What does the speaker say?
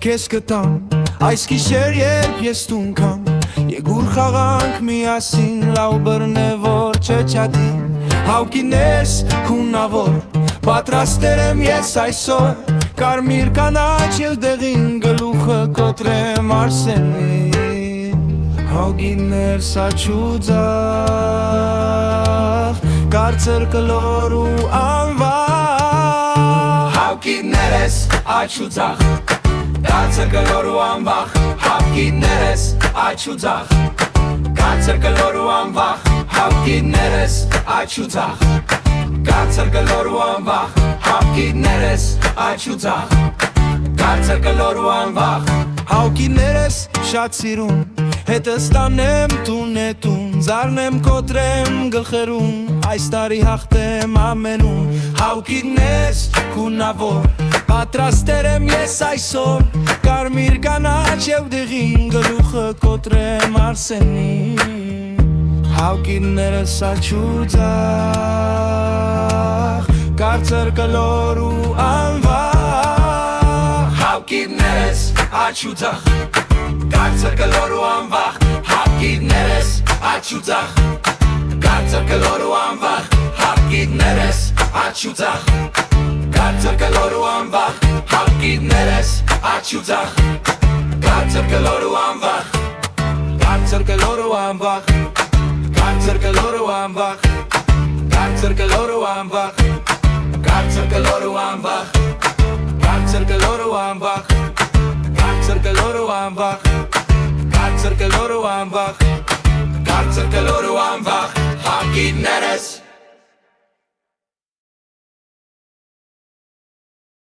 քեզ կտամ այս գիշեր երբ ես տուն կամ Եգուր խաղանք միասին լավ բռնե որ չչադի Հավկիներս քունավոր պատրաստեր եմ ես այսօր Կարմիր կանաչ և դեղին գլուխը կոտրեմ Արսենին Հագիներս աչուձախ Կարծր կլոր ու անվախ Հավկիներս աչուձախ Կարծր կլոր ու անվախ Հավկիներս աչուձախ Կարծր կլոր ու անվախ Հավկիներս աչուձախ Կարծր կլոր ու անվախ Հավկիներս աչուձախ Կարծր կլոր ու անվախ Հավկիներս շատ սիրուն Հետս տանեմ տունետուն Զարնեմ կոտրեմ գլխերուն Այս տարի հաղթեմ ամենում Հավկիներս քունավոր Պատրաստեր եմ ես այսօր Կարմիր կանաչ և դեղին գլուխը կոտրեմ Արսենին Հավկիներս աչուձախ Կարծր կլոր ու անվախ Հավկիներս աչուձախ Կարծր կլոր ու անվախ Հավկիներս աչուձախ Կարծր կլոր ու անվախ Հավկիներս աչուձախ Կարծր կլոր ու անվախ Հավկիներս աչուձախ Կարծր կլոր ու անվախ Կարծր կլոր ու անվախ Կարծր կլոր ու անվախ Կարծր կլոր ու անվախ Կարծր կլոր ու անվախ Կարծր կլոր ու անվախ Կարծր կլոր ու անվախ Կարծր կլոր ու անվախ Կարծր կլոր ու անվախ Հավկիներս